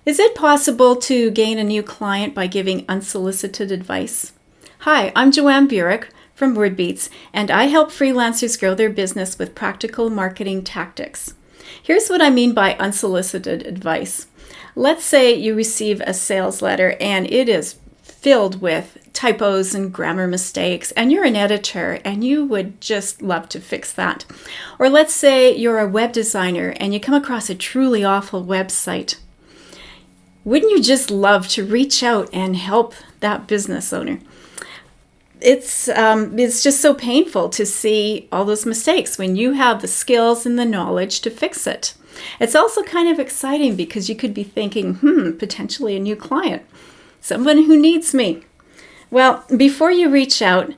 Is it possible to gain a new client by giving unsolicited advice? Hi, I'm Joanne Burek from WordBeats, and I help freelancers grow their business with practical marketing tactics. Here's what I mean by unsolicited advice. Let's say you receive a sales letter and it is filled with typos and grammar mistakes, and you're an editor and you would just love to fix that. Or let's say you're a web designer and you come across a truly awful website. Wouldn't you just love to reach out and help that business owner? It's just so painful to see all those mistakes when you have the skills and the knowledge to fix it. It's also kind of exciting because you could be thinking, potentially a new client, someone who needs me. Well, before you reach out,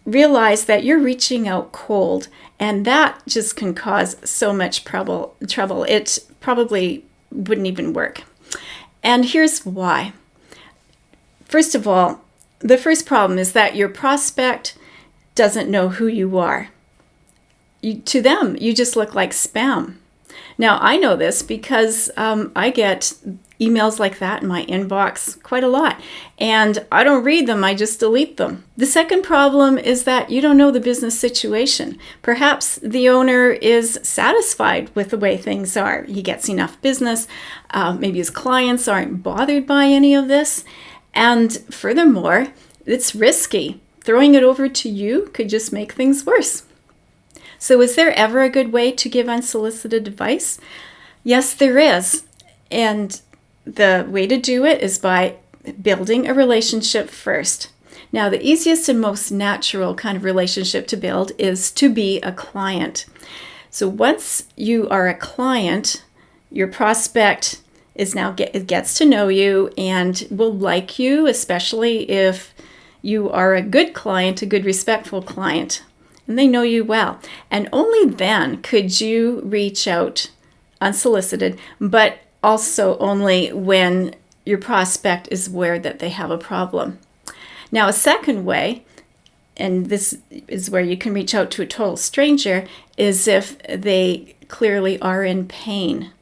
realize that you're reaching out cold, and that just can cause so much trouble. It probably wouldn't even work. And here's why. First of all, the first problem is that your prospect doesn't know who you are. To them, you just look like spam. Now, I know this because I get emails like that in my inbox quite a lot. And I don't read them, I just delete them. The second problem is that you don't know the business situation. Perhaps the owner is satisfied with the way things are. He gets enough business. Maybe his clients aren't bothered by any of this. And furthermore, it's risky. Throwing it over to you could just make things worse. So is there ever a good way to give unsolicited advice? Yes, there is. And the way to do it is by building a relationship first. Now, the easiest and most natural kind of relationship to build is to be a client. So once you are a client, your prospect gets to know you and will like you, especially if you are a good client, a good respectful client, and they know you well. And only then could you reach out unsolicited, but also only when your prospect is aware that they have a problem. Now, a second way, and this is where you can reach out to a total stranger, is if they clearly are in pain.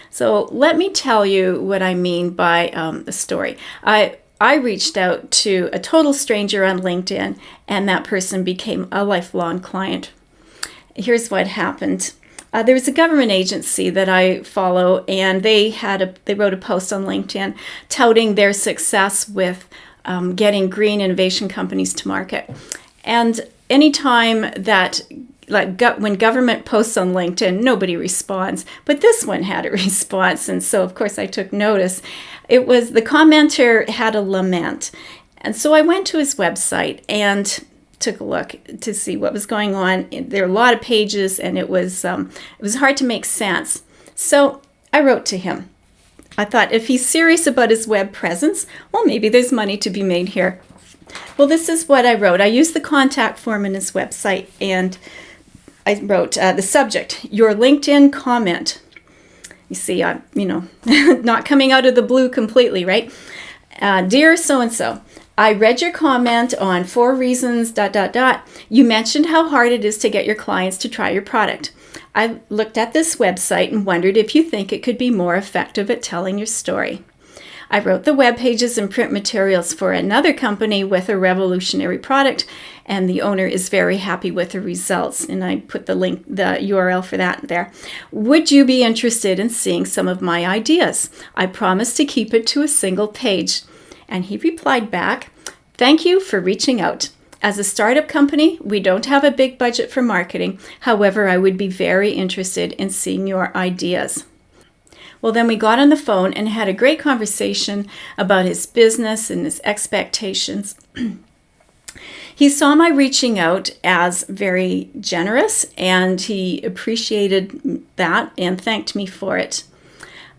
So let me tell you what I mean by a story. I reached out to a total stranger on LinkedIn, and that person became a lifelong client. Here's what happened. There was a government agency that I follow, and they wrote a post on LinkedIn touting their success with getting green innovation companies to market. And anytime that when government posts on LinkedIn, nobody responds. But this one had a response, and so of course I took notice. The commenter had a lament. And so I went to his website and took a look to see what was going on. There are a lot of pages, and it was hard to make sense. So I wrote to him. I thought, if he's serious about his web presence, well, maybe there's money to be made here. Well, this is what I wrote. I used the contact form in his website, and I wrote the subject, your LinkedIn comment. You see, I'm, not coming out of the blue completely, right? Dear so-and-so, I read your comment on 4 reasons, ... You mentioned how hard it is to get your clients to try your product. I looked at this website and wondered if you think it could be more effective at telling your story. I wrote the web pages and print materials for another company with a revolutionary product, and the owner is very happy with the results. And I put the URL for that there. Would you be interested in seeing some of my ideas? I promise to keep it to a single page. And he replied back, thank you for reaching out. As a startup company, we don't have a big budget for marketing. However, I would be very interested in seeing your ideas. Well, then we got on the phone and had a great conversation about his business and his expectations. He saw my reaching out as very generous, and he appreciated that and thanked me for it.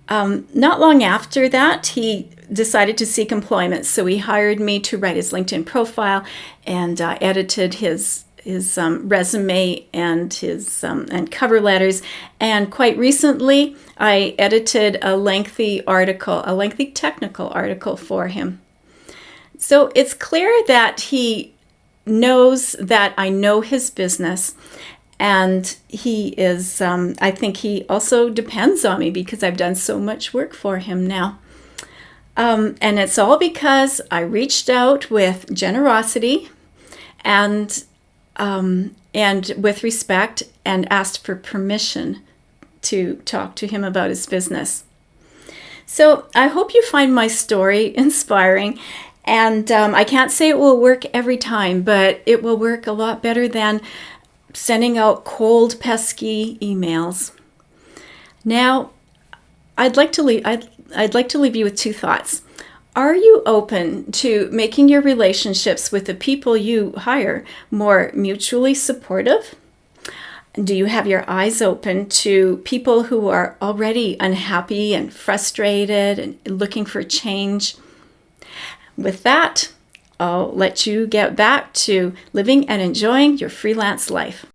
Not long after that, he decided to seek employment, so he hired me to write his LinkedIn profile and edited his resume and his cover letters. And quite recently, I edited a lengthy technical article for him. So it's clear that he knows that I know his business, and he is, I think he also depends on me because I've done so much work for him now. And it's all because I reached out with generosity and with respect and asked for permission to talk to him about his business. So I hope you find my story inspiring. And I can't say it will work every time, but it will work a lot better than sending out cold, pesky emails. Now, I'd like to leave you with two thoughts. Are you open to making your relationships with the people you hire more mutually supportive? Do you have your eyes open to people who are already unhappy and frustrated and looking for change? With that, I'll let you get back to living and enjoying your freelance life.